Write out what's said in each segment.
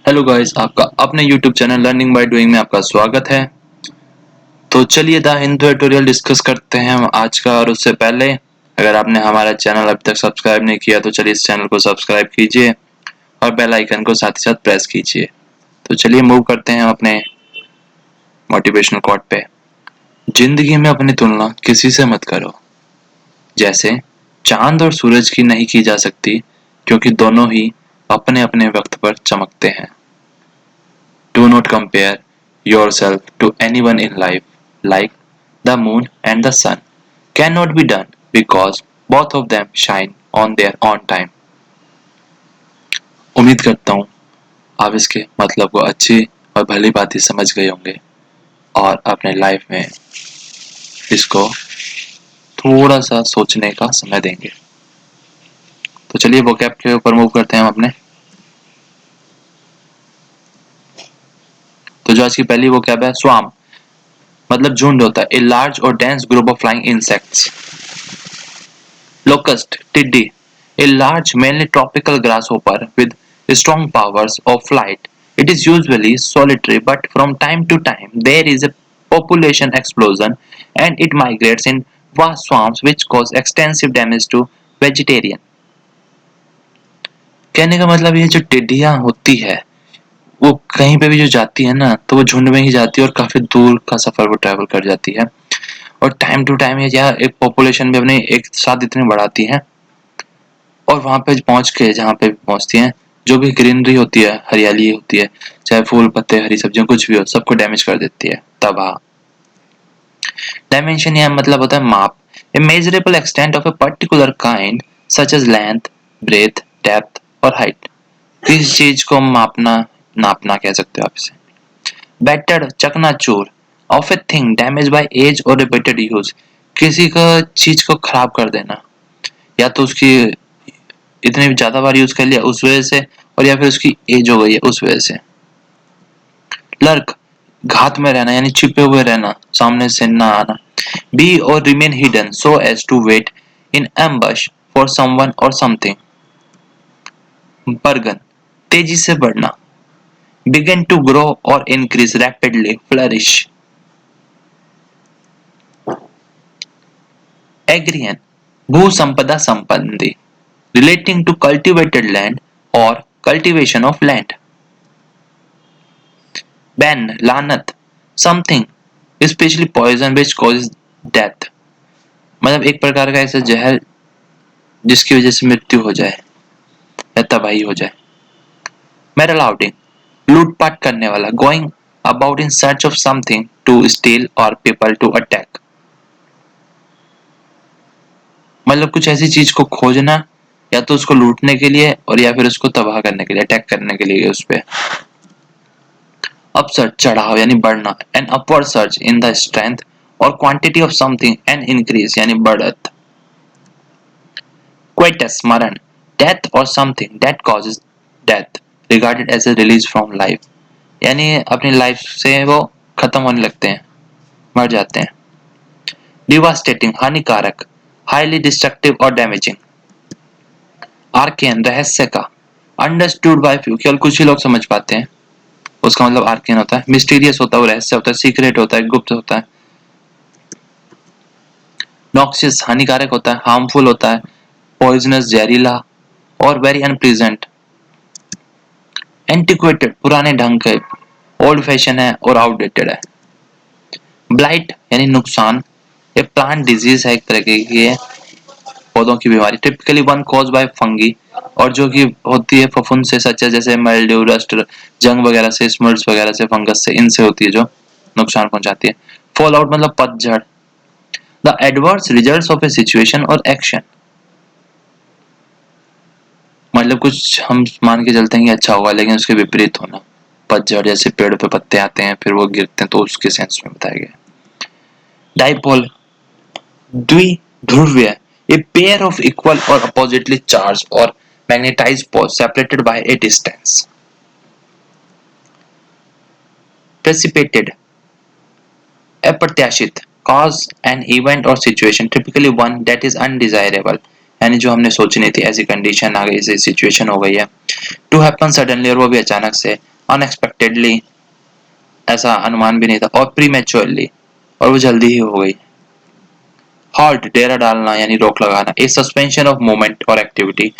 Hello guys, आपका अपने YouTube channel learning by doing में आपका स्वागत है। तो चलिए द हिंदू ट्यूटोरियल डिस्कस करते हैं हम आज का। और उससे पहले अगर आपने हमारा चैनल अभी तक सब्सक्राइब नहीं किया तो चलिए इस चैनल को सब्सक्राइब कीजिए और बेल आइकन को साथ ही साथ प्रेस कीजिए। तो चलिए मूव करते हैं अपने मोटिवेशनल कोट पे। जिंदगी में अपनी तुलना किसी से मत करो, जैसे चांद और सूरज की नहीं की जा सकती, क्योंकि दोनों ही अपने अपने वक्त पर चमकते हैं। Do not compare yourself to anyone in life, like the moon and the sun cannot be done because both of them shine on their own time. उम्मीद करता हूँ आप इसके मतलब को अच्छी और भली भांति समझ गए होंगे और अपने लाइफ में इसको थोड़ा सा सोचने का समय देंगे। तो चलिए वोकैब के ऊपर मूव करते हैं हम अपने। तो जो आज की पहली वोकैब है स्वार्म, मतलब झुंड होता है। ए लार्ज और dense group of flying insects. Locust, टिड्डी, a large mainly tropical grasshopper with strong powers of flight. It is usually solitary, but from time to time there is a population explosion and it migrates in vast swarms which cause extensive damage to vegetarian. कहने का मतलब ये जो टिड्डियां होती है वो कहीं पे भी जो जाती है ना, तो वो झुंड में ही जाती है और काफी दूर का सफर वो ट्रैवल कर जाती है। और टाइम टू टाइम ये एक पॉपुलेशन भी अपने एक साथ इतनी बढ़ाती है और वहां पे पहुंच के जहाँ पे पहुंचती हैं, जो भी ग्रीनरी होती है, हरियाली होती है, चाहे फूल पत्ते हरी सब्जियां कुछ भी हो, सबको डैमेज कर देती है, तबाह। डायमेंशन यहाँ मतलब होता है माप। A measurable extent of a particular kind such as length, breadth, depth और हाइट। किसी चीज को मापना, नापना कह सकते हो आप इसे। बैटर्ड, चकनाचूर of a thing damage by age और रिपीटेड यूज। किसी का चीज को खराब कर देना, या तो उसकी इतने ज्यादा बार यूज कर लिया उस वजह से, और या फिर उसकी एज हो गई है उस वजह से। लर्क, घात में रहना यानी छिपे हुए रहना, सामने से ना आना। Be or remain hidden so as to wait in ambush for someone or something. Burgeon, तेजी से बढ़ना। Begin to grow or increase rapidly, flourish. Agrarian, भू संपदा संपत्ति, relating to cultivated land or cultivation of land. Ban, लानत, something especially poison which causes death, मतलब एक प्रकार का ऐसा जहर जिसकी वजह से मृत्यु हो जाए या तबाही हो जाए। Marauding, लूटपाट करने वाला, going about in search of something to steal or people to attack, मतलब कुछ ऐसी चीज को खोजना या तो उसको लूटने के लिए और या फिर उसको तबाह करने के लिए, अटैक करने के लिए उस पे। अपसर्ट, चढ़ाव यानी बढ़ना। An upward surge in the strength or quantity of something, an increase यानी बढ़त। क्वेटस, मरण। Death or something that causes death regarded as a release from life, यानी अपनी लाइफ से वो खत्म होने लगते हैं, मर जाते हैं। डिवास्टेटिंग, हानिकारक, हाईली डिस्ट्रक्टिव और डैमेजिंग। आर्केन, रहस्य का। अंडरस्टूड बाय फ्यू, केवल कुछ ही लोग समझ पाते हैं, उसका मतलब आर्केन होता है। मिस्टीरियस होता है, वो रहस्य होता है, सीक्रेट होता है, गुप्त होता है। नॉक्सियस, हानिकारक होता है, हार्मफुल होता है, पॉइजनस, जहरीला और वेरी अनप्लीजेंट। एंटिक्वेटेड, पुराने ढंग के, ओल्ड फैशन है और आउटडेटेड है। ब्लाइट यानी नुकसान, ये प्लांट डिजीज है, एक तरह की है, पौधों की बीमारी। Typically one cause by fungi, और जो कि होती है फफूंद से, सच जैसे मेल्ड्यू, रस्ट, जंग वगैरह से, स्मल्स वगैरह से, फंगस से, इनसे होती है जो नुकसान पहुंचाती है। फॉल आउट मतलब पतझड़, the adverse results of A situation और एक्शन, मतलब कुछ हम मान के चलते हैं कि अच्छा होगा लेकिन उसके विपरीत होना। पतझड़ जैसे पेड़ पे पत्ते आते हैं फिर वो गिरते हैं, तो उसके सेंस में बताया गया। डाइपोल, द्विध्रुवीय, a pair of equal or oppositely charged or magnetized poles separated by a distance. Precipitated, अप्रत्याशित, cause an event or situation typically one that is undesirable, यानी जो हमने सोची नहीं थी, ऐसी कंडीशन आ गई, ऐसी सिचुएशन हो गई है। To happen suddenly, और वो भी अचानक से। अनएक्सपेक्टेडली, ऐसा अनुमान भी नहीं था, और प्रीमेच्योरली, और वो जल्दी ही हो गई। हॉल्ट, डेरा डालना यानी रोक लगाना, ए सस्पेंशन ऑफ मूवमेंट और एक्टिविटी,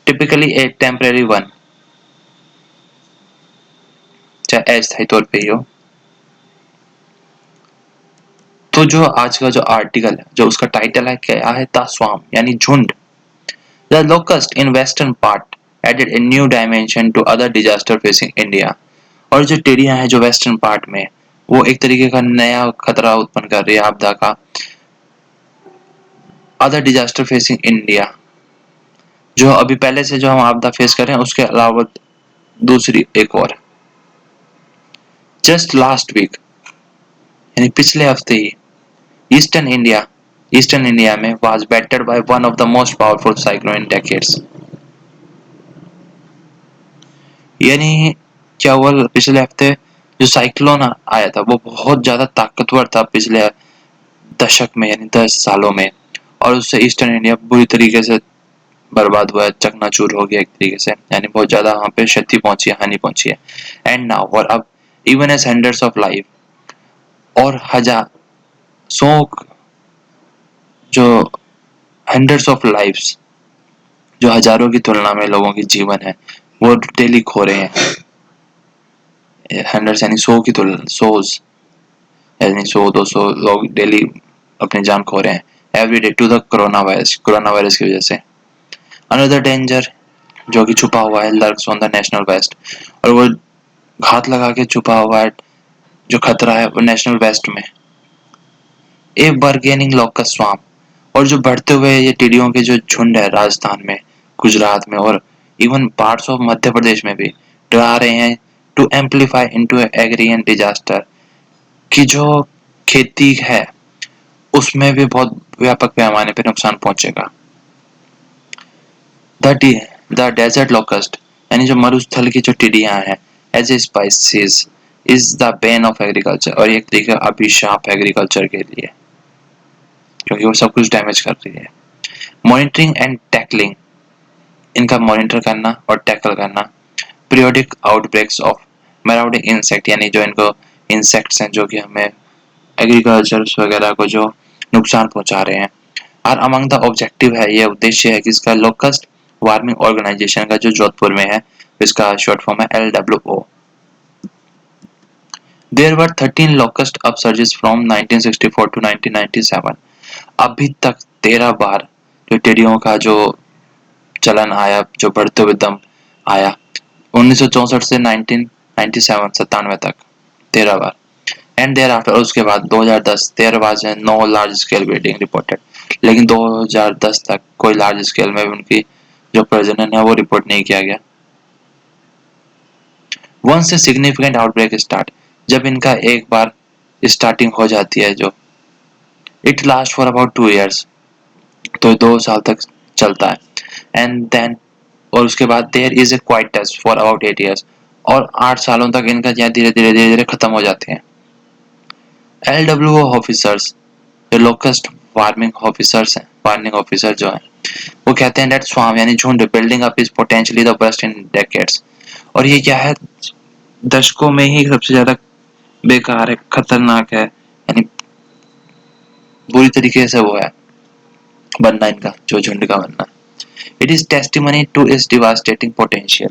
टिपिकली ए टेम्परेरी वन, चाहे अस्थायी तौर पे ही हो। तो जो आज का जो आर्टिकल है, जो उसका टाइटल है, क्या है, द स्वाम यानी झुंड। The locust in western part added a new dimension to other disaster facing India. और जो टिड्डियां हैं जो वेस्टर्न पार्ट में, वो एक तरीके का नया खतरा उत्पन्न कर रही है, आपदा का। अदर डिजास्टर फेसिंग इंडिया, जो अभी पहले से जो हम आपदा फेस कर रहे हैं उसके अलावा दूसरी एक और। जस्ट लास्ट वीक यानी पिछले हफ्ते ही, ईस्टर्न इंडिया ईस्टर्न इंडिया में was battered by one of the most powerful cyclone in decades. यानी क्या हुआ, पिछले हफ्ते जो साइक्लोन आया था वो बहुत ज्यादा ताकतवर था पिछले दशक में, यानी 10 सालों में, और उससे ईस्टर्न इंडिया बुरी तरीके से बर्बाद हुआ है, चकनाचूर हो गया एक तरीके से, यानी बहुत ज्यादा वहां पे क्षति पहुंची है, हानि पहुंची है। एंड नाउ, और अब, even as hundreds of life, और हजार, सौ, जो हंड्रेड्स ऑफ लाइव्स, जो हजारों की तुलना में लोगों की जीवन है, वो डेली खो रहे हैं। हंड्रेड्स यानी 100 की तुलना, सोज यानी 100-200 लोग डेली अपनी जान खो रहे हैं every day to the corona virus की वजह से। अनदर डेंजर जो कि छुपा हुआ है, lurks on the national west, और वो घात लगा के छुपा हुआ है, जो खतरा है वो नेशनल वेस्ट में। ए बर्गेनिंग लॉकस्ट स्वाम, और जो बढ़ते हुए ये टिड्डियों के जो झुंड है राजस्थान में, गुजरात में, और even parts of Madhya Pradesh में भी डरा रहे हैं to amplify into agri disaster, की जो खेती है उसमें भी बहुत व्यापक पैमाने पर नुकसान पहुंचेगा। द डेजर्ट लोकस्ट यानी जो मरुस्थल की जो टिड्डियां हैं, as a species is the bane of agriculture, और एक तरीके का अभिशाप एग्रीकल्चर के लिए, क्योंकि वो सब कुछ डैमेज कर रही है। मॉनिटरिंग एंड टैकलिंग, इनका मॉनिटर करना और टैकल करना। पीरियोडिक आउटब्रेक्स ऑफ मैराउडिंग इंसेक्ट, यानी जो इनको इंसेक्ट्स हैं जो कि हमें एग्रीकल्चर वगैरह को जो नुकसान पहुंचा रहे हैं, और अमंग द ऑब्जेक्टिव है, ये उद्देश्य है कि इसका लोकस्ट वार्मिंग ऑर्गेनाइजेशन का जो जोधपुर में है, इसका शॉर्ट फॉर्म है LWO। There were 13 locust upsurges from 1964 to 1997। अभी तक 13 बार जो टिड्डियों का जो चलन आया, जो बढ़ते हुए दम आया, 1964 से 1997 तक 13 बार। एंड देयर आफ्टर, उसके बाद 2010 13 बार से no large scale breeding reported, लेकिन 2010 तक कोई लार्ज स्केल में उनकी जो प्रजनन है वो रिपोर्ट नहीं किया गया। वंस से सिग्निफिकेंट आउटब्रेक स्टार्ट, जब इनका एक बार स्टार्टिंग हो जाती है, जो it last for about 2 years, तो 2 साल तक चलता है। एंड देन, और उसके बाद there is a quietus for about 8 years, और 8 सालों तक इनका धीरे धीरे खत्म हो जाते हैं। LWO ऑफिसर्स, जो लोकस्ट वार्निंग ऑफिसर जो है, वो कहते हैं दैट स्वाम यानी झुंड building up is potentially the worst in decades, और ये क्या है, दशकों में ही सबसे ज्यादा बेकार है, खतरनाक है, यानी बुरी तरीके से वो है बनना, इनका जो झुंड का बनना। It is testimony to its devastating potential,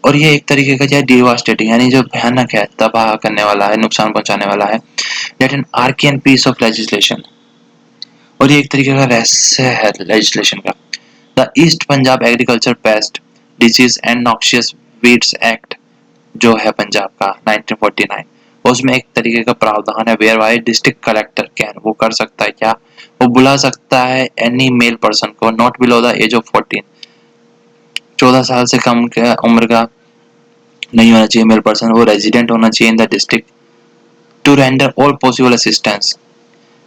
और ये एक तरीके का जो डिवास्टेटिंग यानी जो भयानक है, तबाह करने वाला है, नुकसान पहुंचाने वाला है, दैट एन आर्कियन पीस ऑफ लेजिस्लेशन, और ये एक तरीके का रहस्य है लेजिस्लेशन का। The East Punjab agriculture pest disease and noxious weeds act, जो है पंजाब का 1949, उसमें एक तरीके का प्रावधान है where by district collector can, वो कर सकता है क्या, वो बुला सकता है एनी मेल पर्सन को not below the age of 14, 14 साल से कम के उम्र का नहीं होना चाहिए मेल पर्सन, वो रेजिडेंट होना चाहिए in the district, to render all possible assistance,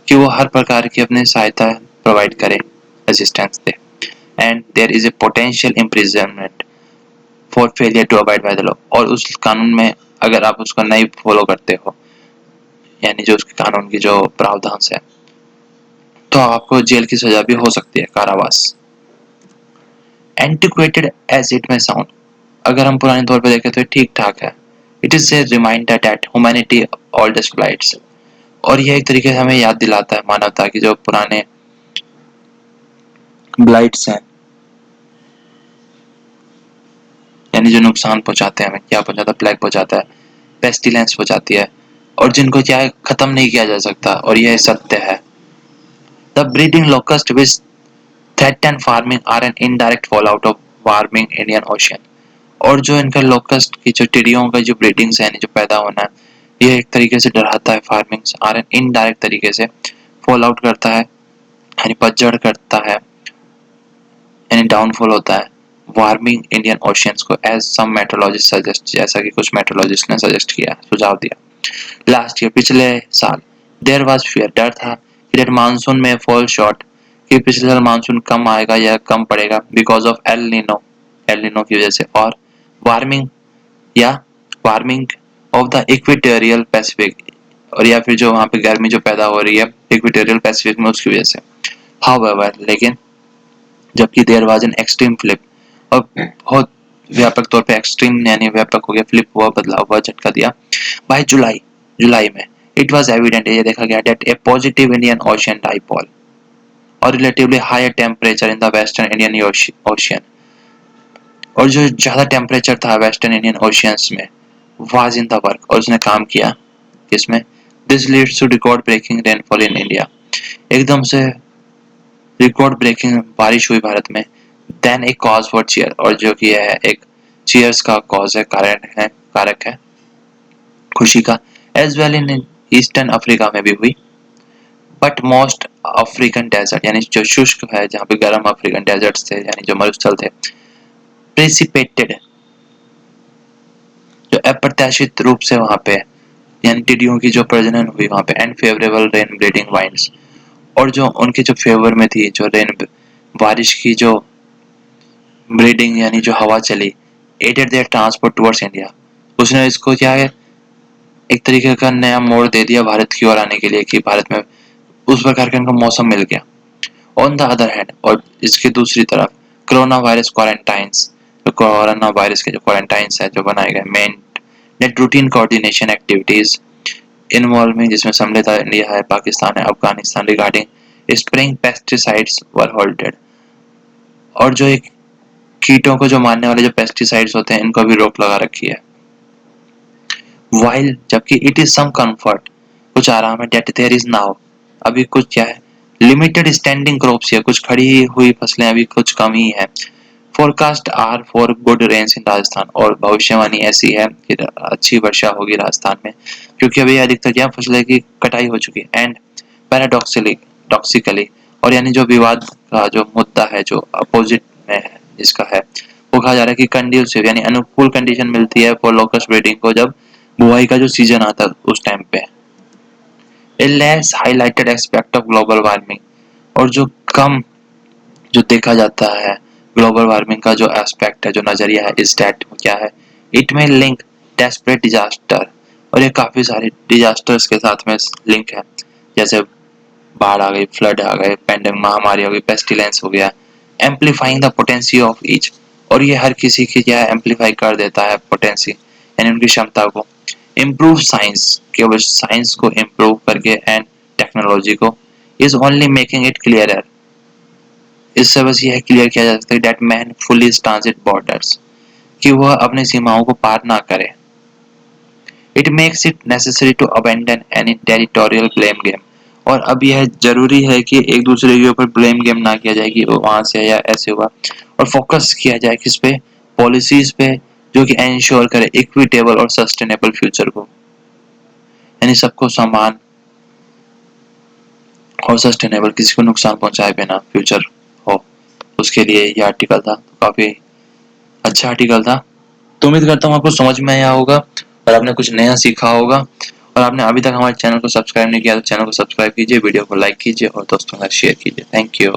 कि वो हर प्रकार की अपनी सहायता प्रोवाइड करे, असिस्टेंस दे। And there is a potential imprisonment for failure to abide by the law, और उस कानून में अगर आप उसको नहीं फॉलो करते हो, यानी जो उसके कानून की जो प्रावधान है, तो आपको जेल की सजा भी हो सकती है, कारावास। एंटिक्वेटेड एज इट में साउंड, अगर हम पुराने तौर पे देखें तो ठीक ठाक है। It is a reminder that humanity oldest blights, और यह एक तरीके से हमें याद दिलाता है मानवता की जो पुराने ब्लाइट्स हैं, यानी जो नुकसान पहुंचाते हैं हमें, क्या पहुंचाता है, प्लेग पहुंचाता है, पेस्टिलेंस पहुंचाती है, और जिनको क्या है खत्म नहीं किया जा सकता, और यह सत्य है। The breeding locust which threaten farming are an indirect fallout of warming Indian Ocean, और जो इनका लोकस्ट की जो टिड्डियों का जो ब्रीडिंग्स है, जो पैदा होना है, ये एक तरीके से डराता है, फार्मिंग आर एन इनडायरेक्ट तरीके से फॉल आउट करता है, यानी पतझड़ करता है, यानी डाउनफॉल होता है वार्मिंग इंडियन ओशियंस को, एज सम मेट्रोलॉजिस्ट सजेस्ट, जैसा कि कुछ मेट्रोलॉजिस्ट ने सजेस्ट किया, सुझाव दिया। लास्ट ईयर, पिछले साल, देयर वाज फियर, डर था कि दैट मानसून में फॉल शॉर्ट, कि पिछले साल मानसून कम आएगा या कम पड़ेगा बिकॉज ऑफ एल नीनो की वजह से, और वार्मिंग या warming of the equatorial Pacific, और या फिर जो वहां पे गर्मी जो पैदा हो रही है इक्वेटोरियल पैसिफिक में उसकी वजह से। हाउएवर, लेकिन जबकि there was an extreme flip, और बहुत व्यापक तौर पे एक्सट्रीम यानी व्यापक हो गया, फ्लिप हुआ, बदलाव हुआ, झटका दिया। बाय जुलाई में इट वाज एविडेंट, ये देखा गया that a positive Indian Ocean dipole और relatively higher temperature in the western Indian Ocean, और जो ज्यादा टेम्परेचर था वेस्टर्न इंडियन ओशियंस में वाज इन द वर्क, और उसने काम किया किसमें, this leads to record breaking rainfall in India, एकदम से रिकॉर्ड ब्रेकिंग बारिश हुई भारत में। Then a cause for cheer, और जो कि है एक चीयर्स का कॉज है, कारक है खुशी का, as well in eastern Africa में भी हुई, बट मोस्ट अफ्रीकन डेजर्ट, यानी जो शुष्क है जहाँ पे गर्म अफ्रीकन डेजर्ट थे, यानी जो मरुस्थल थे, प्रेसिपिटेड, जो अप्रत्याशित रूप से वहां पे यानी टिड्डियों की जो प्रजनन हुई वहां पे, and favourable rain breeding winds, और जो उनके जो फेवर में थी जो रेन बारिश की जो ब्रीडिंग यानी जो हवा चली, aided their transport towards India, उसने इसको क्या है एक तरीके का नया मोड़ दे दिया भारत की ओर आने के लिए, कि भारत में उस प्रकार का इनको मौसम मिल गया। ऑन द अदर हैंड, और इसके दूसरी तरफ, कोरोना वायरस क्वारंटाइंस, जो कोरोना वायरस के जो क्वारंटाइंस है जो बनाए गए, main net routine coordination activities involving, जिसमें सम्मिलित इंडिया है, पाकिस्तान है, अफगानिस्तान, रिगार्डिंग स्प्रेइंग पेस्टिसाइड्स वर होल्डेड, और जो एक कीटों को जो मारने वाले जो पेस्टिसाइड्स होते हैं इनको भी रोक लगा रखी है। वाइल, जबकि इट इज सम कंफर्ट, कुछ आराम है, डेट देयर इज नाउ, अभी कुछ क्या है, लिमिटेड स्टैंडिंग क्रॉप्स है, कुछ खड़ी हुई फसलें अभी कुछ कम ही है। Forecast are for good rains in Rajasthan, और भविष्यवाणी ऐसी है कि अच्छी वर्षा होगी राजस्थान में, क्योंकि अभी अधिकतर क्या फसलें की कटाई हो चुकी है। एंड पैराडॉक्सिकली, और यानी जो विवाद का जो मुद्दा है जो अपोजिट में है इसका है, वो कहा जा रहा है कि कंड्यूसिव यानी अनुकूल कंडीशन मिलती है फॉर लोकस्ट ब्रीडिंग को, जब बुआई का जो सीजन आता है उस टाइम पे। A less highlighted aspect of global warming, और जो कम जो देखा जाता है ग्लोबल वार्मिंग का जो एस्पेक्ट है, जो नजरिया है, इस दैट क्या है, इट में लिंक डेस्परेट डिजास्टर, और ये काफी सारे डिजास्टर्स के साथ में लिंक है, जैसे बाढ़ आ गई, फ्लड आ गए, पेंडेमिक महामारी हो गई, पेस्टिलेंस हो गया, amplifying the potency of each, और ये हर किसी की क्या है एम्पलीफाई कर देता है पोटेंसी यानी उनकी क्षमता को। इम्प्रूव साइंस, केवल साइंस को इम्प्रूव करके एंड टेक्नोलॉजी को, is only making it clearer, इससे बस यह क्लियर किया जा सकता है that man fully transit borders, कि वह अपनी सीमाओं को पार ना करे। It makes it necessary to abandon any territorial blame game, और अब यह जरूरी है कि एक दूसरे के ऊपर ब्लेम गेम ना किया जाए कि वो वहां से या ऐसे हुआ, और फोकस किया जाए किस पे, पॉलिसीज पे, जो कि एंश्योर करे इक्विटेबल और सस्टेनेबल फ्यूचर को, यानी सबको समान और सस्टेनेबल, किसी को नुकसान पहुंचाए बिना फ्यूचर हो, उसके लिए ये आर्टिकल था। काफी अच्छा आर्टिकल था, तो उम्मीद करता हूँ आपको समझ में आया होगा और आपने कुछ नया सीखा होगा। और आपने अभी तक हमारे चैनल को सब्सक्राइब नहीं किया तो चैनल को सब्सक्राइब कीजिए, वीडियो को लाइक कीजिए और दोस्तों के साथ शेयर कीजिए। Thank you.